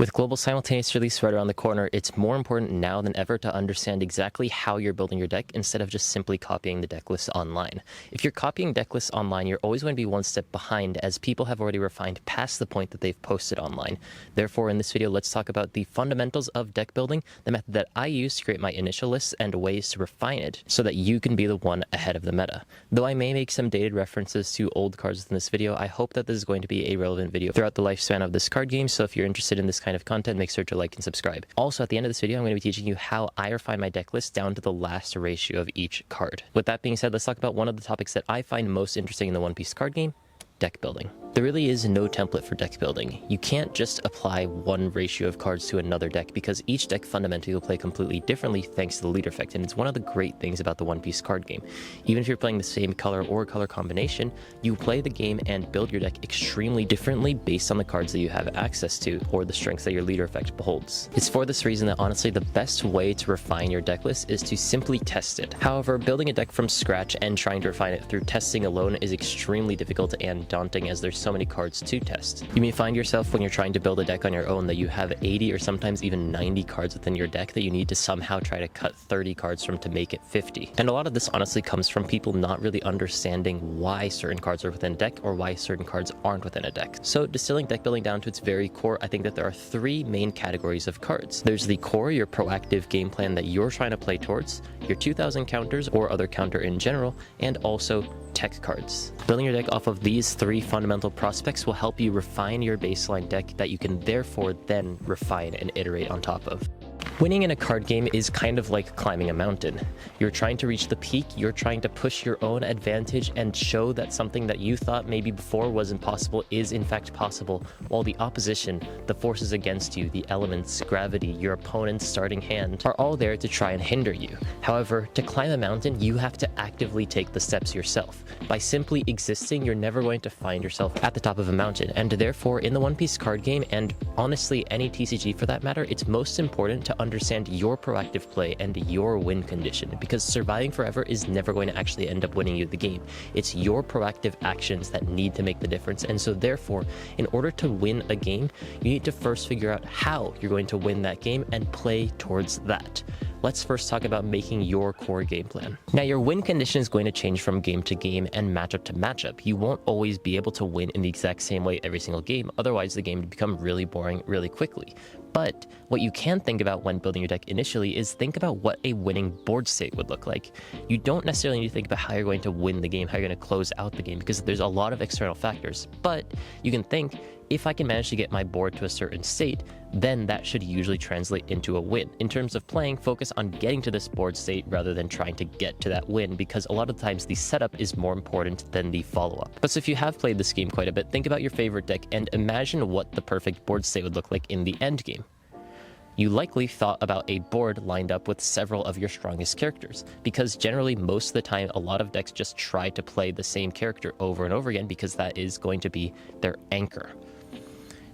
With global simultaneous release right around the corner, it's more important now than ever to understand exactly how you're building your deck instead of just simply copying the deck lists online. If you're copying deck lists online, you're always going to be one step behind, as people have already refined past the point that they've posted online. Therefore, in this video, let's talk about the fundamentals of deck building, the method that I use to create my initial lists, and ways to refine it so that you can be the one ahead of the meta. Though I may make some dated references to old cards in this video, I hope that this is going to be a relevant video throughout the lifespan of this card game, so if you're interested in this kind of content, make sure to like and subscribe. Also, at the end of this video, I'm going to be teaching you how I refine my deck list down to the last ratio of each card. With that being said, let's talk about one of the topics that I find most interesting in the One Piece card game: deck building. There really is no template for deck building. You can't just apply one ratio of cards to another deck, because each deck fundamentally will play completely differently thanks to the leader effect, and it's one of the great things about the One Piece card game. Even if you're playing the same color or color combination, you play the game and build your deck extremely differently based on the cards that you have access to or the strengths that your leader effect beholds. It's for this reason that honestly the best way to refine your deck list is to simply test it. However, building a deck from scratch and trying to refine it through testing alone is extremely difficult and daunting, as there's so many cards to test. You may find yourself when you're trying to build a deck on your own that you have 80 or sometimes even 90 cards within your deck that you need to somehow try to cut 30 cards from to make it 50. And a lot of this honestly comes from people not really understanding why certain cards are within a deck or why certain cards aren't within a deck. So distilling deck building down to its very core, I think that there are three main categories of cards. There's the core, your proactive game plan that you're trying to play towards, your 2000 counters or other counter in general, and also tech cards. Building your deck off of these three fundamental prospects will help you refine your baseline deck that you can therefore then refine and iterate on top of. Winning in a card game is kind of like climbing a mountain. You're trying to reach the peak, you're trying to push your own advantage and show that something that you thought maybe before was impossible is in fact possible, while the opposition, the forces against you, the elements, gravity, your opponent's starting hand, are all there to try and hinder you. However, to climb a mountain, you have to actively take the steps yourself. By simply existing, you're never going to find yourself at the top of a mountain, and therefore in the One Piece card game, and honestly any TCG for that matter, it's most important to understand your proactive play and your win condition, because surviving forever is never going to actually end up winning you the game. It's your proactive actions that need to make the difference, and so therefore, in order to win a game, you need to first figure out how you're going to win that game and play towards that. Let's first talk about making your core game plan. Now, your win condition is going to change from game to game and matchup to matchup. You won't always be able to win in the exact same way every single game, otherwise the game would become really boring really quickly. But what you can think about when building your deck initially is think about what a winning board state would look like. You don't necessarily need to think about how you're going to win the game, how you're going to close out the game, because there's a lot of external factors. But you can think, if I can manage to get my board to a certain state, then that should usually translate into a win. In terms of playing, focus on getting to this board state rather than trying to get to that win, because a lot of times the setup is more important than the follow-up. But so if you have played this game quite a bit, think about your favorite deck and imagine what the perfect board state would look like in the end game. You likely thought about a board lined up with several of your strongest characters, because generally most of the time a lot of decks just try to play the same character over and over again because that is going to be their anchor.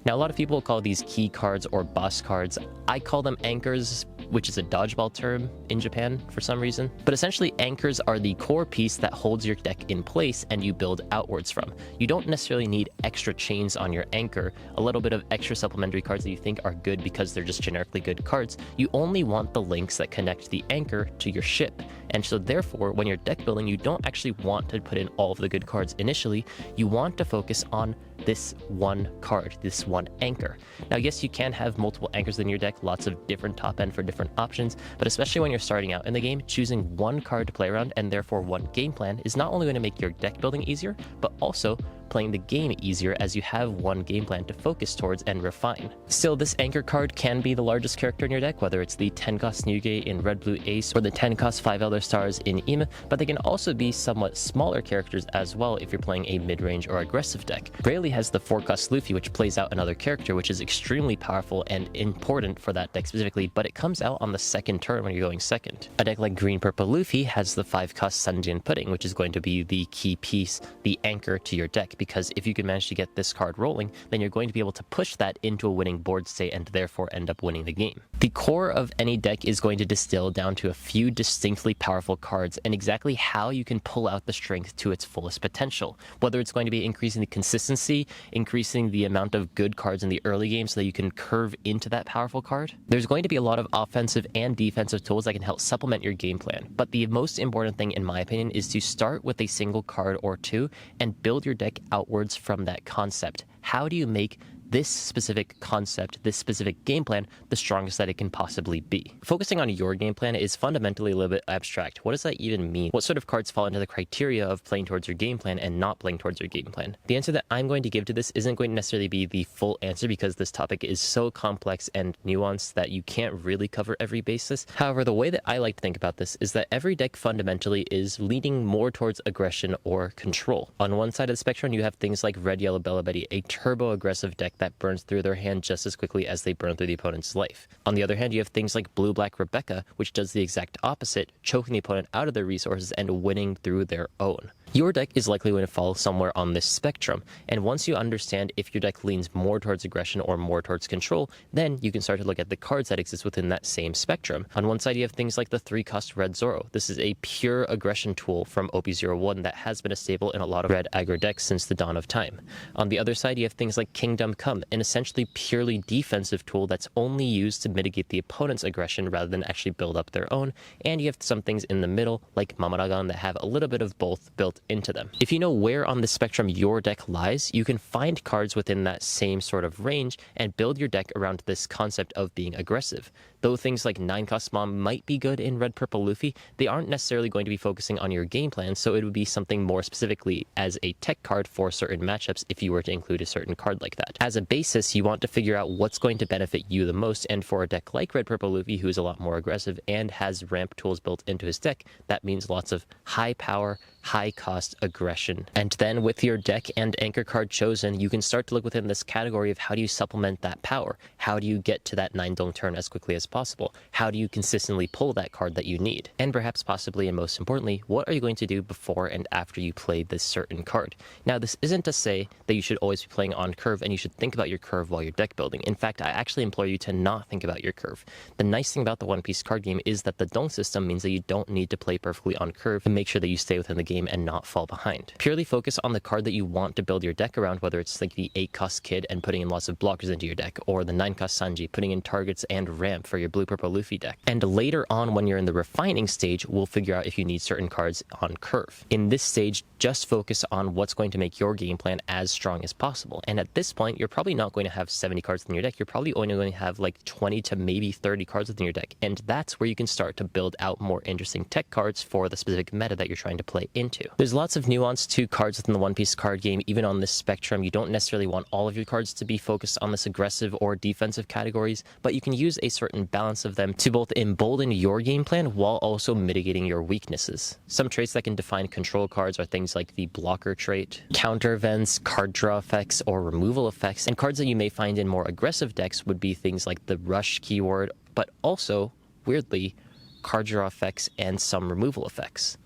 Now, a lot of people call these key cards or boss cards. I call them anchors, which is a dodgeball term in Japan for some reason. But essentially, anchors are the core piece that holds your deck in place and you build outwards from. You don't necessarily need extra chains on your anchor, a little bit of extra supplementary cards that you think are good because they're just generically good cards. You only want the links that connect the anchor to your ship. And so therefore, when you're deck building, you don't actually want to put in all of the good cards initially. You want to focus on this one card, this one anchor. Now, yes, you can have multiple anchors in your deck, lots of different top end for different options, but especially when you're starting out in the game, choosing one card to play around and therefore one game plan is not only going to make your deck building easier, but also playing the game easier, as you have one game plan to focus towards and refine. Still, this anchor card can be the largest character in your deck, whether it's the 10-cost Nyuge in Red Blue Ace or the 10-cost 5 Elder Stars in Ime, but they can also be somewhat smaller characters as well if you're playing a mid-range or aggressive deck. Rayleigh has the 4-cost Luffy, which plays out another character, which is extremely powerful and important for that deck specifically, but it comes out on the second turn when you're going second. A deck like Green-Purple Luffy has the 5-cost Sanjin Pudding, which is going to be the key piece, the anchor to your deck, because if you can manage to get this card rolling, then you're going to be able to push that into a winning board state and therefore end up winning the game. The core of any deck is going to distill down to a few distinctly powerful cards and exactly how you can pull out the strength to its fullest potential. Whether it's going to be increasing the consistency, increasing the amount of good cards in the early game so that you can curve into that powerful card. There's going to be a lot of offensive and defensive tools that can help supplement your game plan, but the most important thing in my opinion is to start with a single card or two and build your deck outwards from that concept. How do you make this specific concept, this specific game plan, the strongest that it can possibly be? Focusing on your game plan is fundamentally a little bit abstract. What does that even mean? What sort of cards fall into the criteria of playing towards your game plan and not playing towards your game plan? The answer that I'm going to give to this isn't going to necessarily be the full answer because this topic is so complex and nuanced that you can't really cover every basis. However, the way that I like to think about this is that every deck fundamentally is leaning more towards aggression or control. On one side of the spectrum, you have things like Red Yellow Bella Betty, a turbo-aggressive deck that burns through their hand just as quickly as they burn through the opponent's life. On the other hand, you have things like Blue Black Rebecca, which does the exact opposite, choking the opponent out of their resources and winning through their own. Your deck is likely going to fall somewhere on this spectrum, and once you understand if your deck leans more towards aggression or more towards control, then you can start to look at the cards that exist within that same spectrum. On one side, you have things like the 3-cost Red Zoro. This is a pure aggression tool from OP01 that has been a staple in a lot of red aggro decks since the dawn of time. On the other side, you have things like Kingdom Come, an essentially purely defensive tool that's only used to mitigate the opponent's aggression rather than actually build up their own, and you have some things in the middle, like Mamaragan, that have a little bit of both built into them. If you know where on the spectrum your deck lies, you can find cards within that same sort of range and build your deck around this concept of being aggressive. Though things like 9-cost Mom might be good in Red Purple Luffy, they aren't necessarily going to be focusing on your game plan, so it would be something more specifically as a tech card for certain matchups if you were to include a certain card like that. As a basis, you want to figure out what's going to benefit you the most, and for a deck like Red Purple Luffy, who is a lot more aggressive and has ramp tools built into his deck, that means lots of high power, high cost aggression. And then with your deck and anchor card chosen, you can start to look within this category of how do you supplement that power? How do you get to that 9-dong turn as quickly as possible? How do you consistently pull that card that you need? And perhaps possibly and most importantly, what are you going to do before and after you play this certain card? Now, this isn't to say that you should always be playing on curve and you should think about your curve while you're deck building. In fact, I actually implore you to not think about your curve. The nice thing about the One Piece card game is that the dong system means that you don't need to play perfectly on curve to make sure that you stay within the game and not fall behind. Purely focus on the card that you want to build your deck around, whether it's like the 8-cost Kid and putting in lots of blockers into your deck, or the 9-cost Sanji, putting in targets and ramp for your Blue Purple Luffy deck. And later on, when you're in the refining stage, we'll figure out if you need certain cards on curve. In this stage, just focus on what's going to make your game plan as strong as possible. And at this point, you're probably not going to have 70 cards in your deck. You're probably only going to have like 20 to maybe 30 cards within your deck. And that's where you can start to build out more interesting tech cards for the specific meta that you're trying to play into. There's lots of nuance to cards within the One Piece card game. Even on this spectrum, you don't necessarily want all of your cards to be focused on this aggressive or defensive categories, but you can use a certain balance of them to both embolden your game plan while also mitigating your weaknesses. Some traits that can define control cards are things like the blocker trait, counter events, card draw effects, or removal effects, and cards that you may find in more aggressive decks would be things like the rush keyword, but also, weirdly, card draw effects and some removal effects.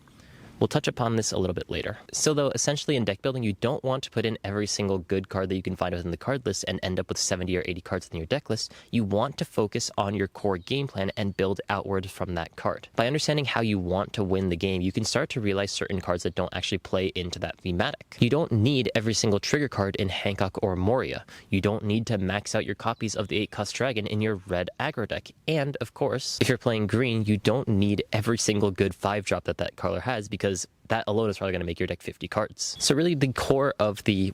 We'll touch upon this a little bit later. So though, essentially in deck building, you don't want to put in every single good card that you can find within the card list and end up with 70 or 80 cards in your deck list. You want to focus on your core game plan and build outward from that card. By understanding how you want to win the game, you can start to realize certain cards that don't actually play into that thematic. You don't need every single trigger card in Hancock or Moria. You don't need to max out your copies of the 8-cost dragon in your red aggro deck. And of course, if you're playing green, you don't need every single good 5-drop that color has, because that alone is probably going to make your deck 50 cards. So really the core of the,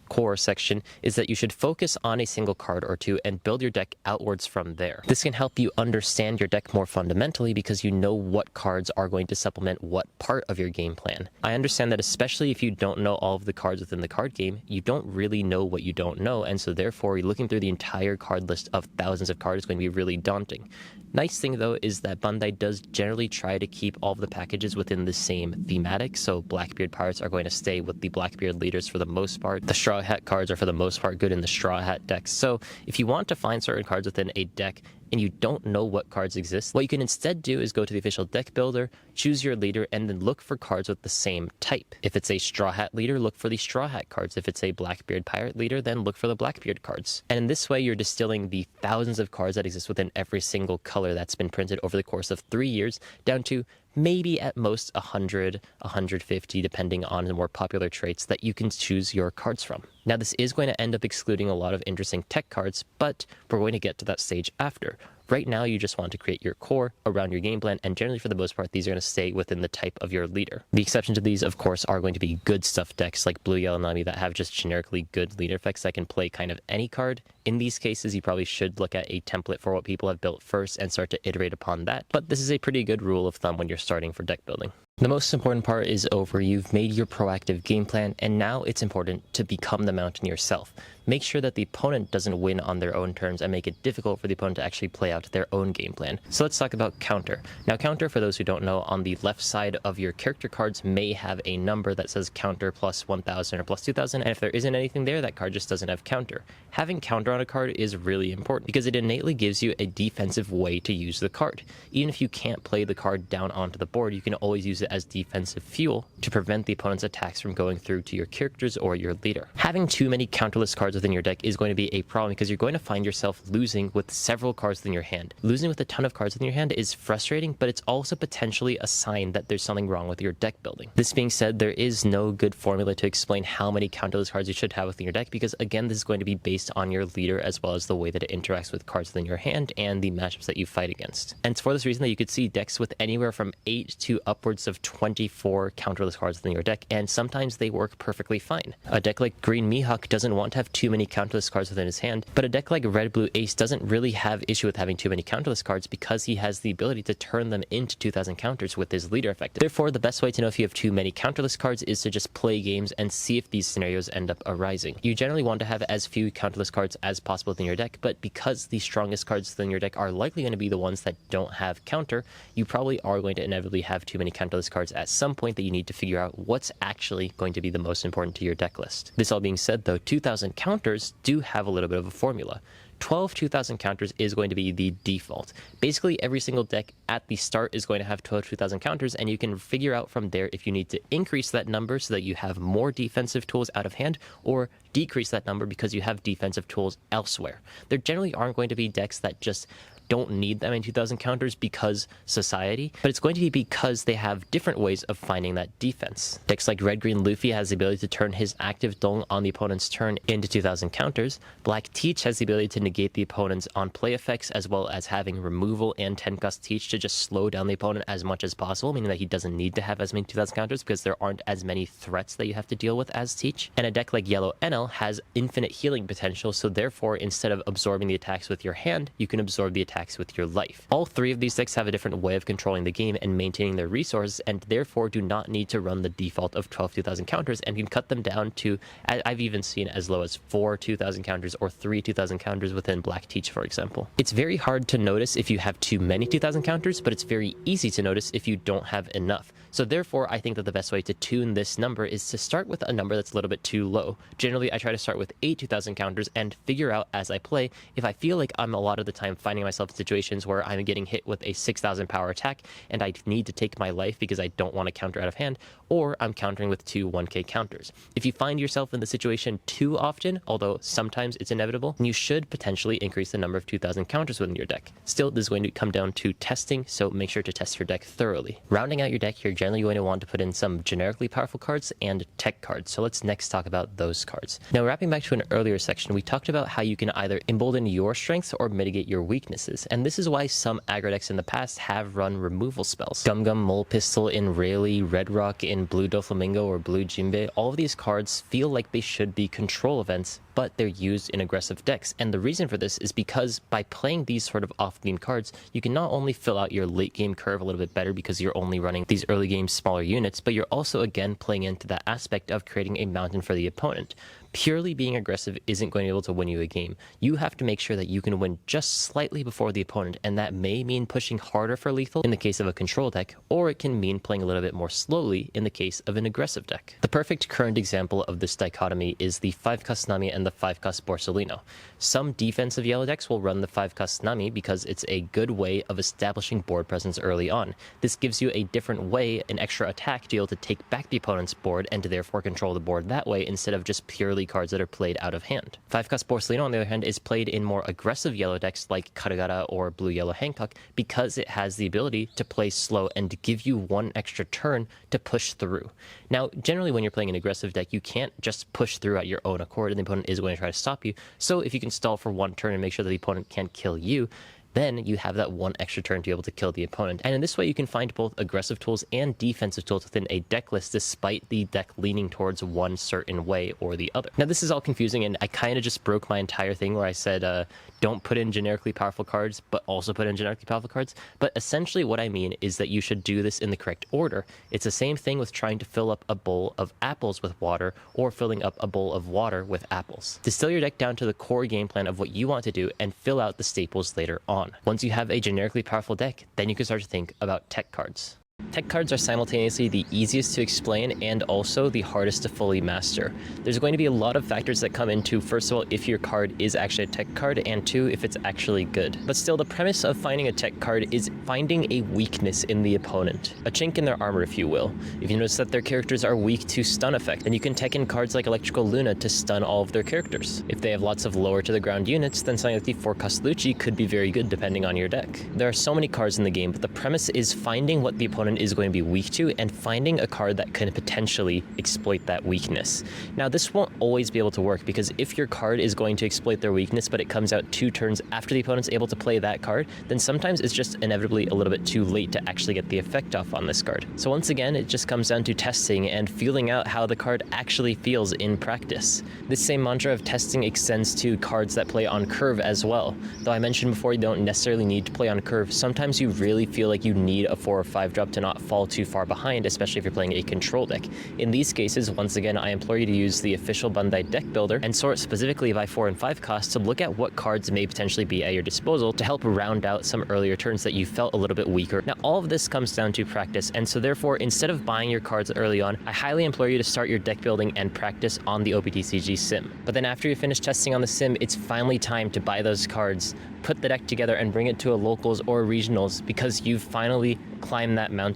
core section is that you should focus on a single card or two and build your deck outwards from there. This can help you understand your deck more fundamentally because you know what cards are going to supplement what part of your game plan. I understand that especially if you don't know all of the cards within the card game, you don't really know what you don't know, and so therefore looking through the entire card list of thousands of cards is going to be really daunting. Nice thing though is that Bandai does generally try to keep all of the packages within the same thematic, so Blackbeard Pirates are going to stay with the Blackbeard leaders for the most part. The Straw Hat cards are for the most part good in the Straw Hat decks, so if you want to find certain cards within a deck and you don't know what cards exist, what you can instead do is go to the official deck builder, choose your leader, and then look for cards with the same type. If it's a Straw Hat leader, look for the Straw Hat cards. If it's a Blackbeard Pirate leader, then look for the Blackbeard cards. And in this way, you're distilling the thousands of cards that exist within every single color that's been printed over the course of 3 years down to maybe at most 100, 150, depending on the more popular traits that you can choose your cards from. Now, this is going to end up excluding a lot of interesting tech cards, but we're going to get to that stage after. Right now, you just want to create your core around your game plan, and generally for the most part, these are going to stay within the type of your leader. The exception to these, of course, are going to be good stuff decks like Blue, Yellow, Nami that have just generically good leader effects that can play kind of any card. In these cases, you probably should look at a template for what people have built first and start to iterate upon that, but this is a pretty good rule of thumb when you're starting for deck building. The most important part is over. You've made your proactive game plan, and now it's important to become the mountain yourself. Make sure that the opponent doesn't win on their own terms and make it difficult for the opponent to actually play out their own game plan. So let's talk about counter. Now, counter, for those who don't know, on the left side of your character cards may have a number that says counter plus 1000 or plus 2000, and if there isn't anything there, that card just doesn't have counter. Having counter on a card is really important because it innately gives you a defensive way to use the card. Even if you can't play the card down onto the board, you can always use it as defensive fuel to prevent the opponent's attacks from going through to your characters or your leader. Having too many counterless cards within your deck is going to be a problem because you're going to find yourself losing with several cards within your hand. Losing with a ton of cards within your hand is frustrating, but it's also potentially a sign that there's something wrong with your deck building. This being said, there is no good formula to explain how many counterless cards you should have within your deck because, again, this is going to be based on your leader as well as the way that it interacts with cards within your hand and the matchups that you fight against. And it's for this reason that you could see decks with anywhere from 8 to upwards of 24 counterless cards within your deck, and sometimes they work perfectly fine. A deck like Green Mihawk doesn't want to have too many counterless cards within his hand, but a deck like Red Blue Ace doesn't really have issue with having too many counterless cards because he has the ability to turn them into 2000 counters with his leader effect. Therefore, the best way to know if you have too many counterless cards is to just play games and see if these scenarios end up arising. You generally want to have as few counterless cards as possible within your deck, but because the strongest cards within your deck are likely going to be the ones that don't have counter, you probably are going to inevitably have too many counterless cards at some point that you need to figure out what's actually going to be the most important to your deck list. This all being said, though, 2000 counters do have a little bit of a formula. 12 2000 counters is going to be the default. Basically, every single deck at the start is going to have 12 2000 counters, and you can figure out from there if you need to increase that number so that you have more defensive tools out of hand, or decrease that number because you have defensive tools elsewhere. There generally aren't going to be decks that just don't need them in 2000 counters because society, but it's going to be because they have different ways of finding that defense. Decks like Red Green Luffy has the ability to turn his active Dong on the opponent's turn into 2000 counters. Black Teach has the ability to negate the opponent's on play effects, as well as having removal and Tenkast Teach to just slow down the opponent as much as possible, meaning that he doesn't need to have as many 2000 counters because there aren't as many threats that you have to deal with as Teach. And a deck like Yellow NL has infinite healing potential, so therefore instead of absorbing the attacks with your hand, you can absorb the attacks with your life. All three of these decks have a different way of controlling the game and maintaining their resources, and therefore do not need to run the default of 12 2000 counters, and can cut them down to, I've even seen as low as 4 2000 counters or 3 2000 counters within Black Teach, for example. It's very hard to notice if you have too many 2000 counters, but it's very easy to notice if you don't have enough. So therefore, I think that the best way to tune this number is to start with a number that's a little bit too low. Generally, I try to start with 8 2000 counters and figure out as I play if I feel like I'm a lot of the time finding myself in situations where I'm getting hit with a 6000 power attack and I need to take my life because I don't want to counter out of hand, or I'm countering with 2 1k counters. If you find yourself in the situation too often, although sometimes it's inevitable, you should potentially increase the number of 2000 counters within your deck. Still, this is going to come down to testing, so make sure to test your deck thoroughly. Rounding out your deck, you're generally going to want to put in some generically powerful cards and tech cards, so let's next talk about those cards. Now, wrapping back to an earlier section, we talked about how you can either embolden your strengths or mitigate your weaknesses, and this is why some aggro decks in the past have run removal spells. Gum Gum Mole Pistol in Rayleigh, Red Rock in Blue Doflamingo or Blue Jinbei, all of these cards feel like they should be control events, but they're used in aggressive decks. And the reason for this is because by playing these sort of off-game cards, you can not only fill out your late game curve a little bit better because you're only running these early game smaller units, but you're also again playing into that aspect of creating a mountain for the opponent. Purely being aggressive isn't going to be able to win you a game. You have to make sure that you can win just slightly before the opponent, and that may mean pushing harder for lethal in the case of a control deck, or it can mean playing a little bit more slowly in the case of an aggressive deck. The perfect current example of this dichotomy is the 5-cost Nami and the 5-cost Borsellino. Some defensive yellow decks will run the 5-cost Nami because it's a good way of establishing board presence early on. This gives you a different way, an extra attack, to be able to take back the opponent's board and to therefore control the board that way instead of just purely cards that are played out of hand. 5-cost Borsellino, on the other hand, is played in more aggressive yellow decks like Karagara or blue-yellow Hancock because it has the ability to play slow and to give you one extra turn to push through. Now, generally when you're playing an aggressive deck, you can't just push through at your own accord and the opponent is going to try to stop you. So if you can stall for one turn and make sure that the opponent can't kill you, then you have that one extra turn to be able to kill the opponent. And in this way, you can find both aggressive tools and defensive tools within a deck list, despite the deck leaning towards one certain way or the other. Now, this is all confusing, and I kind of just broke my entire thing where I said, don't put in generically powerful cards, but also put in generically powerful cards. But essentially what I mean is that you should do this in the correct order. It's the same thing with trying to fill up a bowl of apples with water or filling up a bowl of water with apples. Distill your deck down to the core game plan of what you want to do and fill out the staples later on. Once you have a generically powerful deck, then you can start to think about tech cards. Tech cards are simultaneously the easiest to explain and also the hardest to fully master. There's going to be a lot of factors that come into, first of all, if your card is actually a tech card, and two, if it's actually good. But still, the premise of finding a tech card is finding a weakness in the opponent. A chink in their armor, if you will. If you notice that their characters are weak to stun effect, then you can tech in cards like Electrical Luna to stun all of their characters. If they have lots of lower to the ground units, then something like the 4-cost Lucci could be very good depending on your deck. There are so many cards in the game, but the premise is finding what the opponent is going to be weak to and finding a card that can potentially exploit that weakness. Now, this won't always be able to work because if your card is going to exploit their weakness but it comes out 2 turns after the opponent's able to play that card, then sometimes it's just inevitably a little bit too late to actually get the effect off on this card. So once again, it just comes down to testing and feeling out how the card actually feels in practice. This same mantra of testing extends to cards that play on curve as well. Though I mentioned before, you don't necessarily need to play on curve. Sometimes you really feel like you need a 4 or 5 drop to not fall too far behind, especially if you're playing a control deck. In these cases, once again, I implore you to use the official Bandai deck builder and sort specifically by 4 and 5 costs to look at what cards may potentially be at your disposal to help round out some earlier turns that you felt a little bit weaker. Now, all of this comes down to practice, and so therefore, instead of buying your cards early on, I highly implore you to start your deck building and practice on the optcg sim. But then after you finish testing on the sim, it's finally time to buy those cards, put the deck together, and bring it to a locals or regionals because you've finally climbed that mountain.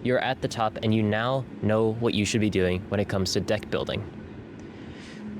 You're at the top and you now know what you should be doing when it comes to deck building.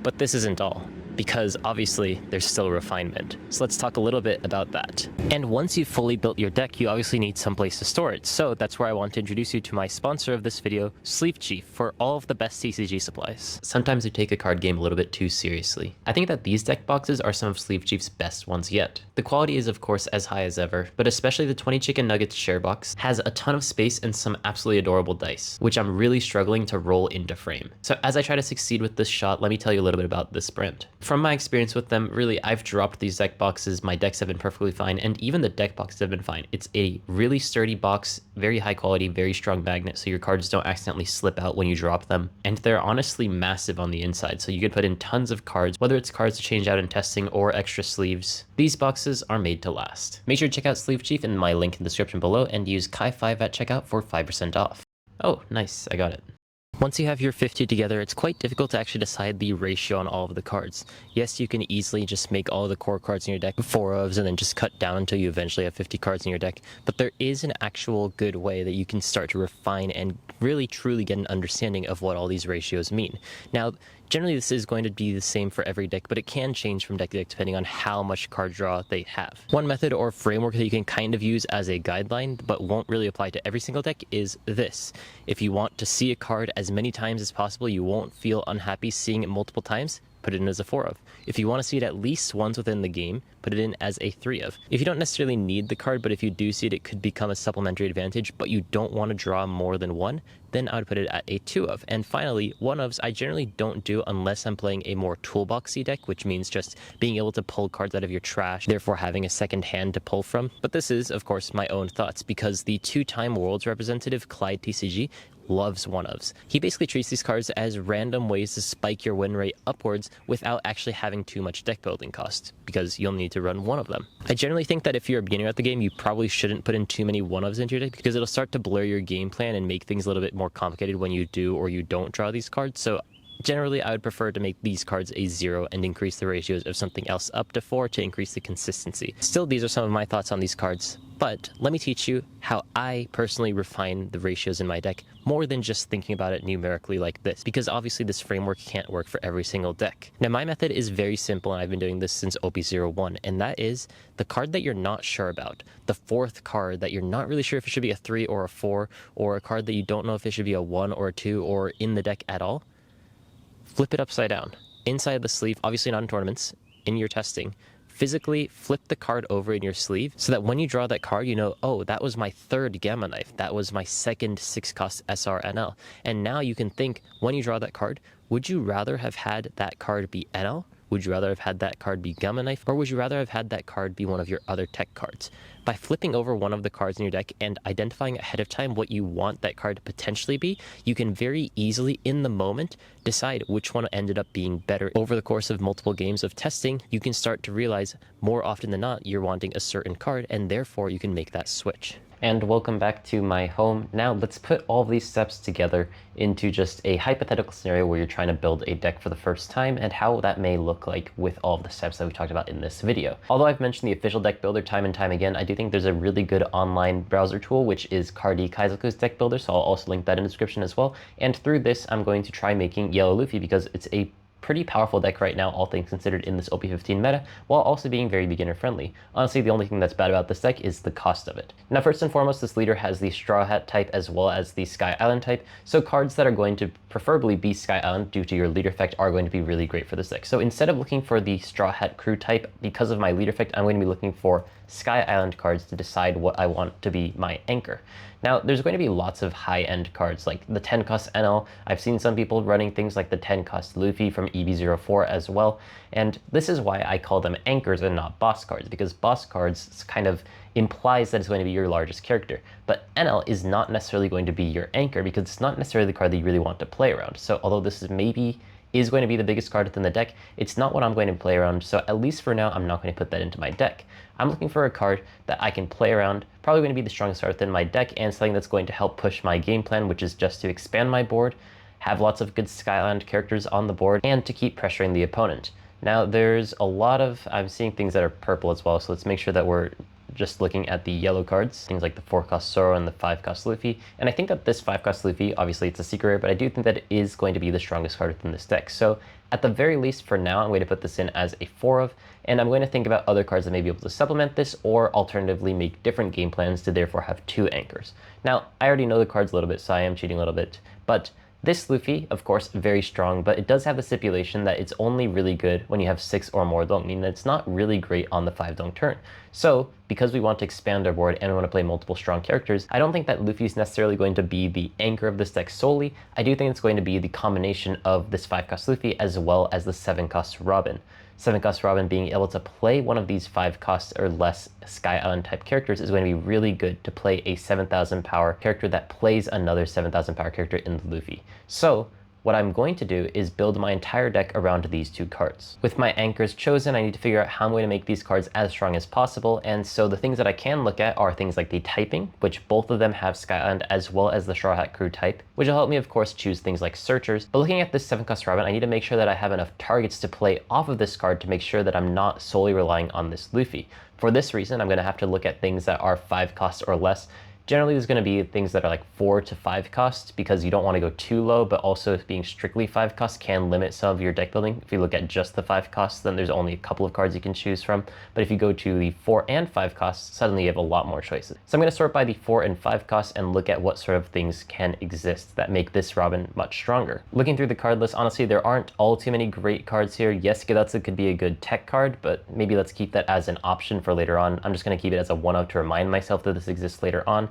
But this isn't all, because obviously there's still refinement. So let's talk a little bit about that. And once you've fully built your deck, you obviously need some place to store it. So that's where I want to introduce you to my sponsor of this video, SleeveChief, for all of the best TCG supplies. Sometimes we take a card game a little bit too seriously. I think that these deck boxes are some of SleeveChief's best ones yet. The quality is of course as high as ever, but especially the 20 Chicken Nuggets share box has a ton of space and some absolutely adorable dice, which I'm really struggling to roll into frame. So as I try to succeed with this shot, let me tell you a little bit about this brand. From my experience with them, really, I've dropped these deck boxes, my decks have been perfectly fine, and even the deck boxes have been fine. It's a really sturdy box, very high quality, very strong magnet, so your cards don't accidentally slip out when you drop them. And they're honestly massive on the inside, so you could put in tons of cards, whether it's cards to change out in testing or extra sleeves. These boxes are made to last. Make sure to check out SleeveChief in my link in the description below and use Kai5 at checkout for 5% off. Oh, nice, I got it. Once you have your 50 together, it's quite difficult to actually decide the ratio on all of the cards. Yes, you can easily just make all the core cards in your deck 4 ofs and then just cut down until you eventually have 50 cards in your deck, but there is an actual good way that you can start to refine and really truly get an understanding of what all these ratios mean. Now, generally this is going to be the same for every deck, but it can change from deck to deck depending on how much card draw they have. One method or framework that you can kind of use as a guideline, but won't really apply to every single deck, is this. If you want to see a card as many times as possible, you won't feel unhappy seeing it multiple times, put it in as a 4 of. If you want to see it at least once within the game, put it in as a 3 of. If you don't necessarily need the card, but if you do see it, it could become a supplementary advantage, but you don't want to draw more than one, then I would put it at a 2 of. And finally, 1 ofs I generally don't do unless I'm playing a more toolboxy deck, which means just being able to pull cards out of your trash, therefore having a second hand to pull from. But this is, of course, my own thoughts, because the 2-time Worlds representative, Clyde TCG, loves 1 ofs. He basically treats these cards as random ways to spike your win rate upwards without actually having too much deck building cost, because you'll need to run 1 of them. I generally think that if you're a beginner at the game, you probably shouldn't put in too many 1 ofs into your deck, because it'll start to blur your game plan and make things a little bit more complicated when you do or you don't draw these cards. So generally, I would prefer to make these cards a 0 and increase the ratios of something else up to 4 to increase the consistency. Still, these are some of my thoughts on these cards, but let me teach you how I personally refine the ratios in my deck more than just thinking about it numerically like this, because obviously this framework can't work for every single deck. Now, my method is very simple, and I've been doing this since OP01, and that is the card that you're not sure about, the 4th card that you're not really sure if it should be a 3 or a 4, or a card that you don't know if it should be a 1 or a 2 or in the deck at all. Flip it upside down. Inside the sleeve, obviously not in tournaments, in your testing, physically flip the card over in your sleeve so that when you draw that card, you know, oh, that was my 3rd Gamma Knife, that was my 2nd 6-cost SR/NL. And now you can think, when you draw that card, would you rather have had that card be NL? Would you rather have had that card be Gamma Knife? Or would you rather have had that card be one of your other tech cards? By flipping over one of the cards in your deck and identifying ahead of time what you want that card to potentially be, you can very easily, in the moment, decide which one ended up being better. Over the course of multiple games of testing, you can start to realize more often than not you're wanting a certain card, and therefore you can make that switch. And welcome back to my home. Now let's put all of these steps together into just a hypothetical scenario where you're trying to build a deck for the first time, and how that may look like with all of the steps that we talked about in this video. Although I've mentioned the official deck builder time and time again, I do think there's a really good online browser tool, which is iKailaKai's deck builder, so I'll also link that in the description as well. And through this, I'm going to try making Yellow Luffy, because it's a pretty powerful deck right now, all things considered, in this OP15 meta, while also being very beginner friendly. Honestly, the only thing that's bad about this deck is the cost of it. Now, first and foremost, this leader has the Straw Hat type as well as the Sky Island type, so cards that are going to preferably be Sky Island due to your leader effect are going to be really great for this deck. So instead of looking for the Straw Hat crew type, because of my leader effect, I'm going to be looking for Sky Island cards to decide what I want to be my anchor. Now, there's going to be lots of high-end cards, like the 10-cost NL. I've seen some people running things like the 10-cost Luffy from EB04 as well, and this is why I call them anchors and not boss cards, because boss cards kind of implies that it's going to be your largest character, but NL is not necessarily going to be your anchor, because it's not necessarily the card that you really want to play around. So although this is going to be the biggest card within the deck, it's not what I'm going to play around, so at least for now, I'm not going to put that into my deck. I'm looking for a card that I can play around, probably going to be the strongest card within my deck, and something that's going to help push my game plan, which is just to expand my board, have lots of good Skyland characters on the board, and to keep pressuring the opponent. Now, there's a lot of, I'm seeing things that are purple as well, so let's make sure that we're just looking at the yellow cards, things like the 4-cost Zoro and the 5-cost Luffy. And I think that this 5-cost Luffy, obviously it's a secret rare, but I do think that it is going to be the strongest card within this deck. So at the very least for now, I'm going to put this in as a 4 of, and I'm going to think about other cards that may be able to supplement this, or alternatively make different game plans to therefore have 2 anchors. Now, I already know the cards a little bit, so I am cheating a little bit, but this Luffy, of course, very strong, but it does have the stipulation that it's only really good when you have 6 or more Dong, meaning that it's not really great on the 5 Dong turn. So, because we want to expand our board and we want to play multiple strong characters, I don't think that Luffy is necessarily going to be the anchor of this deck solely. I do think it's going to be the combination of this 5-cost Luffy as well as the 7-cost Robin. 7-cost Robin being able to play one of these 5-cost or less Sky Island type characters is going to be really good to play a 7,000 power character that plays another 7,000 power character in the Luffy. So what I'm going to do is build my entire deck around these 2 cards. With my anchors chosen, I need to figure out how I'm going to make these cards as strong as possible, and so the things that I can look at are things like the typing, which both of them have Sky Island as well as the Straw Hat Crew type, which will help me of course choose things like searchers. But looking at this 7-cost Robin, I need to make sure that I have enough targets to play off of this card to make sure that I'm not solely relying on this Luffy. For this reason, I'm going to have to look at things that are 5 costs or less, Generally, there's going to be things that are like 4 to 5 costs because you don't want to go too low, but also being strictly 5 costs can limit some of your deck building. If you look at just the 5 costs, then there's only a couple of cards you can choose from. But if you go to the 4 and 5 costs, suddenly you have a lot more choices. So I'm going to sort by the 4 and 5 costs and look at what sort of things can exist that make this Robin much stronger. Looking through the card list, honestly, there aren't all too many great cards here. Yes, Gedatsu could be a good tech card, but maybe let's keep that as an option for later on. I'm just going to keep it as a one-of to remind myself that this exists later on.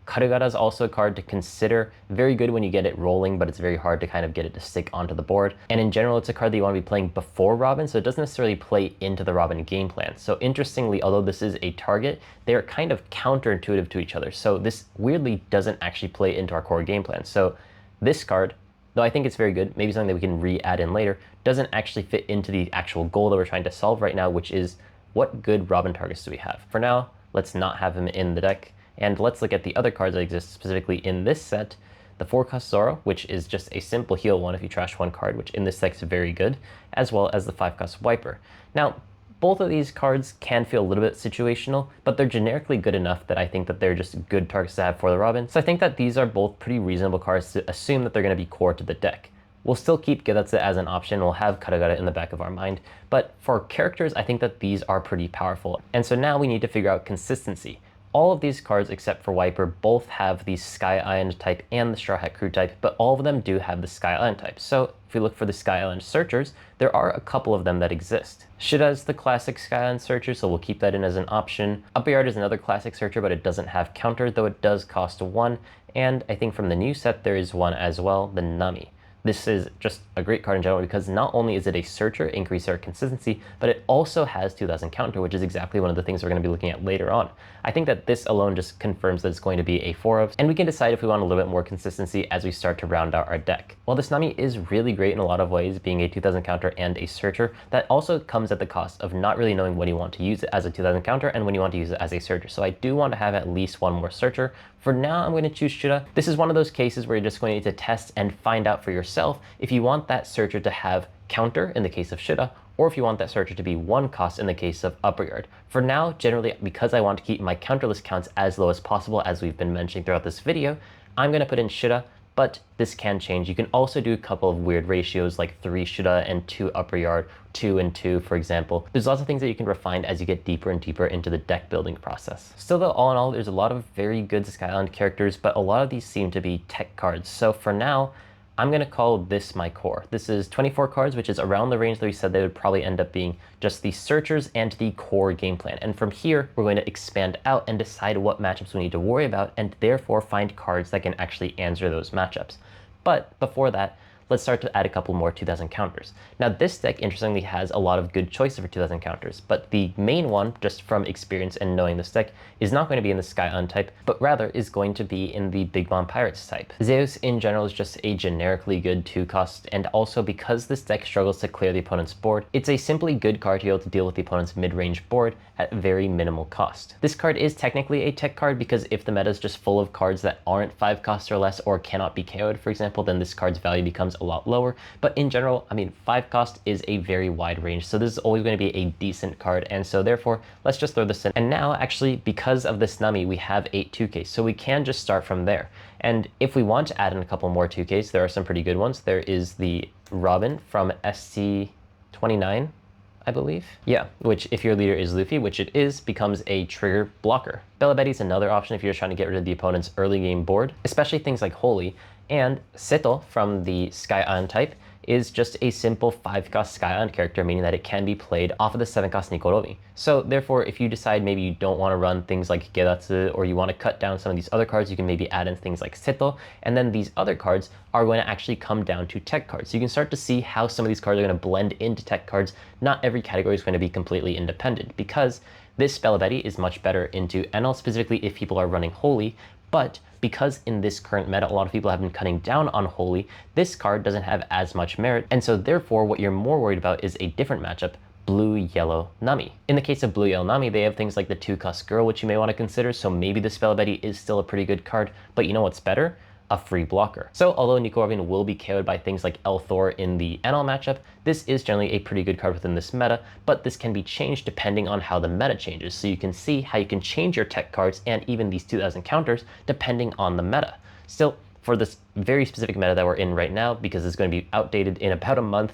Karugata is also a card to consider. Very good when you get it rolling, but it's very hard to kind of get it to stick onto the board. And in general, it's a card that you want to be playing before Robin, so it doesn't necessarily play into the Robin game plan. So interestingly, although this is a target, they are kind of counterintuitive to each other. So this weirdly doesn't actually play into our core game plan. So this card, though I think it's very good, maybe something that we can re-add in later, doesn't actually fit into the actual goal that we're trying to solve right now, which is what good Robin targets do we have? For now, let's not have him in the deck. And let's look at the other cards that exist specifically in this set. The 4-cost Zoro, which is just a simple heal one if you trash one card, which in this deck is very good, as well as the 5-cost Wiper. Now, both of these cards can feel a little bit situational, but they're generically good enough that I think that they're just good targets to have for the Robin. So I think that these are both pretty reasonable cards to assume that they're going to be core to the deck. We'll still keep Gedatsu as an option, we'll have Karugata in the back of our mind, but for characters, I think that these are pretty powerful. And so now we need to figure out consistency. All of these cards, except for Wiper, both have the Sky Island type and the Straw Hat Crew type, but all of them do have the Sky Island type. So if we look for the Sky Island Searchers, there are a couple of them that exist. Shida is the classic Sky Island Searcher, so we'll keep that in as an option. Upper Yard is another classic Searcher, but it doesn't have counter, though it does cost 1. And I think from the new set, there is one as well, the Nami. This is just a great card in general because not only is it a searcher, increase our consistency, but it also has 2000 counter, which is exactly one of the things we're going to be looking at later on. I think that this alone just confirms that it's going to be a 4-of, and we can decide if we want a little bit more consistency as we start to round out our deck. While this Nami is really great in a lot of ways, being a 2000 counter and a searcher, that also comes at the cost of not really knowing when you want to use it as a 2000 counter and when you want to use it as a searcher. So I do want to have at least one more searcher. For now, I'm going to choose Shida. This is one of those cases where you're just going to need to test and find out for yourself if you want that searcher to have counter in the case of Shida, or if you want that searcher to be 1 cost in the case of Upper Yard. For now, generally, because I want to keep my counterless counts as low as possible, as we've been mentioning throughout this video, I'm going to put in Shida, but this can change. You can also do a couple of weird ratios like 3 Shida and 2 Upper Yard, 2 and 2, for example. There's lots of things that you can refine as you get deeper and deeper into the deck building process. Still though, all in all, there's a lot of very good Sky Island characters, but a lot of these seem to be tech cards. So for now, I'm going to call this my core. This is 24 cards, which is around the range that we said they would probably end up being just the searchers and the core game plan. And from here, we're going to expand out and decide what matchups we need to worry about and therefore find cards that can actually answer those matchups. But before that, let's start to add a couple more 2000 counters. Now this deck interestingly has a lot of good choices for 2000 counters, but the main one, just from experience and knowing this deck, is not going to be in the Sky Island type, but rather is going to be in the Big Bomb Pirates type. Zeus in general is just a generically good 2-cost, and also because this deck struggles to clear the opponent's board, it's a simply good card to be able to deal with the opponent's mid-range board at very minimal cost. This card is technically a tech card because if the meta is just full of cards that aren't 5 costs or less or cannot be KO'd, for example, then this card's value becomes a lot lower. But in general, I mean, 5 cost is a very wide range, so this is always going to be a decent card, and so therefore, let's just throw this in. And now, actually, because of this Nami, we have 8 2Ks, so we can just start from there. And if we want to add in a couple more 2Ks, there are some pretty good ones. There is the Robin from ST29, I believe. Yeah, which if your leader is Luffy, which it is, becomes a trigger blocker. Bella Betty's another option if you're just trying to get rid of the opponent's early game board, especially things like Holy. And Seto from the Sky Island type is just a simple 5-cost Sky Island character, meaning that it can be played off of the 7-cost Nikoromi. So therefore, if you decide maybe you don't want to run things like Gedatsu, or you want to cut down some of these other cards, you can maybe add in things like Seto, and then these other cards are going to actually come down to tech cards. So you can start to see how some of these cards are going to blend into tech cards. Not every category is going to be completely independent, because this Bella Betty is much better into NL, specifically if people are running Holy, but because in this current meta, a lot of people have been cutting down on Holy, this card doesn't have as much merit, and so therefore what you're more worried about is a different matchup, Blue-Yellow Nami. In the case of Blue-Yellow Nami, they have things like the 2-cost Girl, which you may want to consider, so maybe this Bella Betty is still a pretty good card, but you know what's better? a free blocker. So although Nico Robin will be KO'd by things like Thor in the NL matchup, this is generally a pretty good card within this meta, but this can be changed depending on how the meta changes. So you can see how you can change your tech cards and even these 2000 counters depending on the meta. Still, for this very specific meta that we're in right now, because it's going to be outdated in about a month,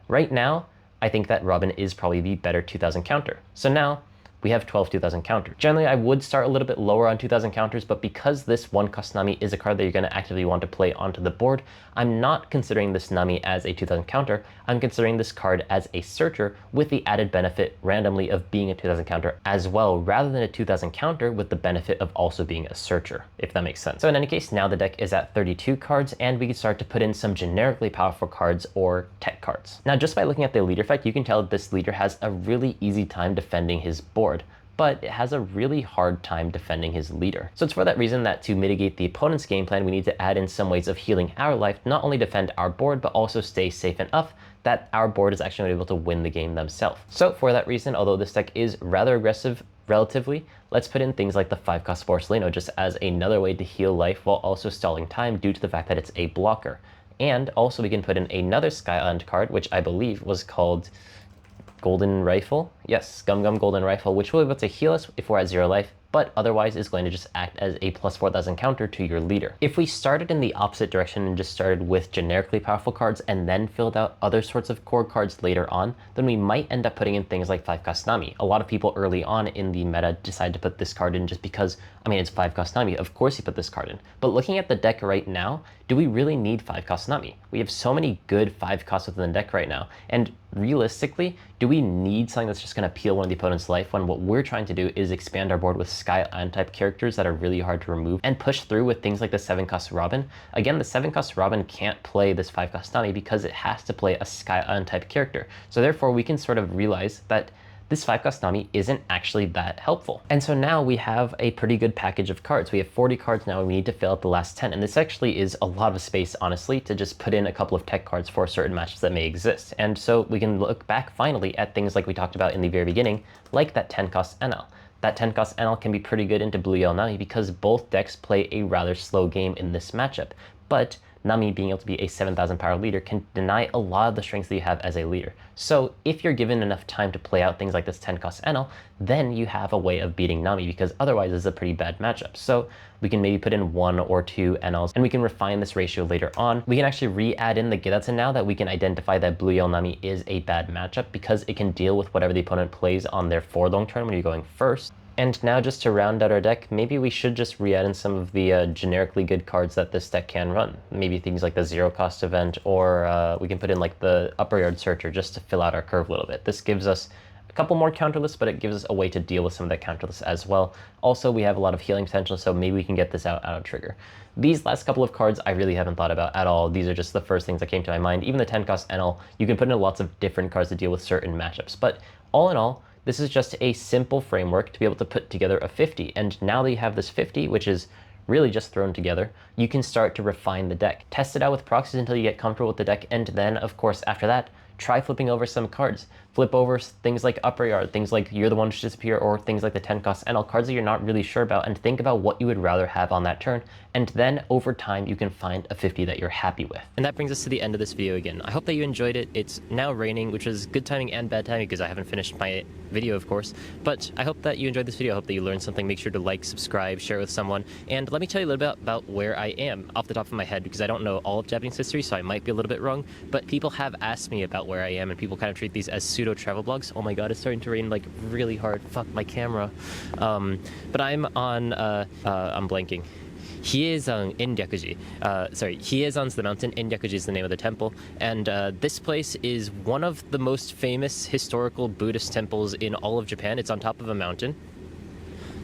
right now, I think that Robin is probably the better 2000 counter. So now, we have 12 2000 counters. Generally, I would start a little bit lower on 2000 counters, but because this one cost Nami is a card that you're going to actively want to play onto the board, I'm not considering this Nami as a 2000 counter. I'm considering this card as a searcher with the added benefit randomly of being a 2000 counter as well, rather than a 2000 counter with the benefit of also being a searcher, if that makes sense. So in any case, now the deck is at 32 cards and we can start to put in some generically powerful cards or tech cards. Now, just by looking at the leader effect, you can tell that this leader has a really easy time defending his board, but it has a really hard time defending his leader. So it's for that reason that to mitigate the opponent's game plan, we need to add in some ways of healing our life, not only defend our board, but also stay safe enough that our board is actually able to win the game themselves. So for that reason, although this deck is rather aggressive relatively, let's put in things like the 5-cost Forcelino just as another way to heal life while also stalling time due to the fact that it's a blocker. And also we can put in another Sky Island card, which I believe was called Golden Rifle. Yes, Gum Gum Golden Rifle, which will be able to heal us if we're at 0 life, but otherwise is going to just act as a plus 4000 counter to your leader. If we started in the opposite direction and just started with generically powerful cards and then filled out other sorts of core cards later on, then we might end up putting in things like 5-cost Nami. A lot of people early on in the meta decide to put this card in just because, I mean, it's 5-cost Nami. Of course you put this card in. But looking at the deck right now, do we really need 5-cost Nami? We have so many good 5 costs within the deck right now. And realistically, do we need something that's just going to peel one of the opponent's life when what we're trying to do is expand our board with Sky Island type characters that are really hard to remove and push through with things like the 7-cost Robin? Again, the 7-cost Robin can't play this 5-cost Nami because it has to play a Sky Island type character. So therefore, we can sort of realize that this 5-cost Nami isn't actually that helpful. And so now we have a pretty good package of cards. We have 40 cards now, and we need to fill out the last 10. And this actually is a lot of space, honestly, to just put in a couple of tech cards for certain matches that may exist. And so we can look back finally at things like we talked about in the very beginning, like that 10-cost NL. That 10-cost NL can be pretty good into Blue Yellow Nami because both decks play a rather slow game in this matchup. But Nami being able to be a 7,000 power leader can deny a lot of the strengths that you have as a leader. So if you're given enough time to play out things like this 10-cost NL, then you have a way of beating Nami, because otherwise it's a pretty bad matchup. So we can maybe put in 1 or 2 NLs and we can refine this ratio later on. We can actually re-add in the Gidatsu now that we can identify that Blue Yellow Nami is a bad matchup because it can deal with whatever the opponent plays on their forlorn turn when you're going first. And now just to round out our deck, maybe we should just re-add in some of the generically good cards that this deck can run. Maybe things like the 0-cost event, or we can put in like the Upper Yard Searcher just to fill out our curve a little bit. This gives us a couple more counterless, but it gives us a way to deal with some of that counterless as well. Also, we have a lot of healing potential, so maybe we can get this out of trigger. These last couple of cards I really haven't thought about at all. These are just the first things that came to my mind. Even the 10-cost NL, you can put in lots of different cards to deal with certain matchups. But all in all, this is just a simple framework to be able to put together a 50. And now that you have this 50, which is really just thrown together, you can start to refine the deck. Test it out with proxies until you get comfortable with the deck. And then, of course, after that, try flipping over some cards. Flip over things like Upper Yard, things like You're the One to Disappear, or things like the 10-cost NL, cards that you're not really sure about, and think about what you would rather have on that turn. And then over time, you can find a 50 that you're happy with. And that brings us to the end of this video again. I hope that you enjoyed it. It's now raining, which is good timing and bad timing because I haven't finished my video, of course. But I hope that you enjoyed this video. I hope that you learned something. Make sure to like, subscribe, share with someone. And let me tell you a little bit about where I am off the top of my head, because I don't know all of Japanese history, so I might be a little bit wrong. But people have asked me about where I am, and people kind of treat these as pseudo travel blogs. Oh my god, it's starting to rain like really hard. Fuck my camera. But I'm on, I'm blanking. Hiezan in Ryakuji. Hiezan's the mountain, in Ryakuji is the name of the temple, and this place is one of the most famous historical Buddhist temples in all of Japan. It's on top of a mountain,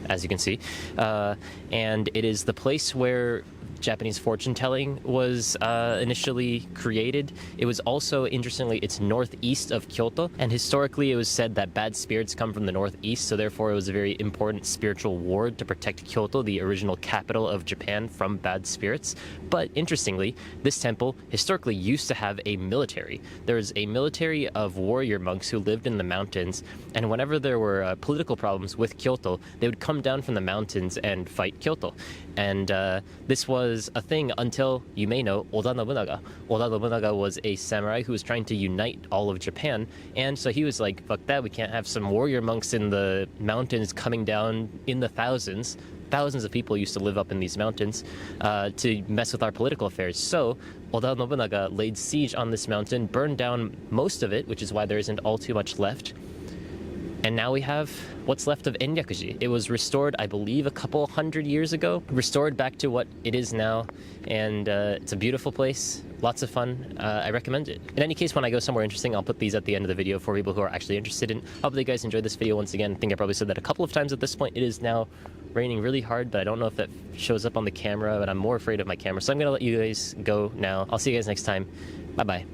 as you can see, and it is the place where Japanese fortune telling was initially created. It was also, interestingly, it's northeast of Kyoto, and historically it was said that bad spirits come from the northeast, so therefore it was a very important spiritual ward to protect Kyoto, the original capital of Japan, from bad spirits. But interestingly, this temple historically used to have a military. There was a military of warrior monks who lived in the mountains, and whenever there were political problems with Kyoto, they would come down from the mountains and fight Kyoto. And this was was a thing until, you may know, Oda Nobunaga. Oda Nobunaga was a samurai who was trying to unite all of Japan, and so he was like, fuck that, we can't have some warrior monks in the mountains coming down in the thousands. Thousands of people used to live up in these mountains to mess with our political affairs. So Oda Nobunaga laid siege on this mountain, burned down most of it, which is why there isn't all too much left. And now we have what's left of Enryakuji. It was restored, I believe, a couple hundred years ago. Restored back to what it is now. And it's a beautiful place. Lots of fun. I recommend it. In any case, when I go somewhere interesting, I'll put these at the end of the video for people who are actually interested in. Hopefully you guys enjoyed this video once again. I think I probably said that a couple of times at this point. It is now raining really hard, but I don't know if that shows up on the camera, but I'm more afraid of my camera. So I'm going to let you guys go now. I'll see you guys next time. Bye-bye.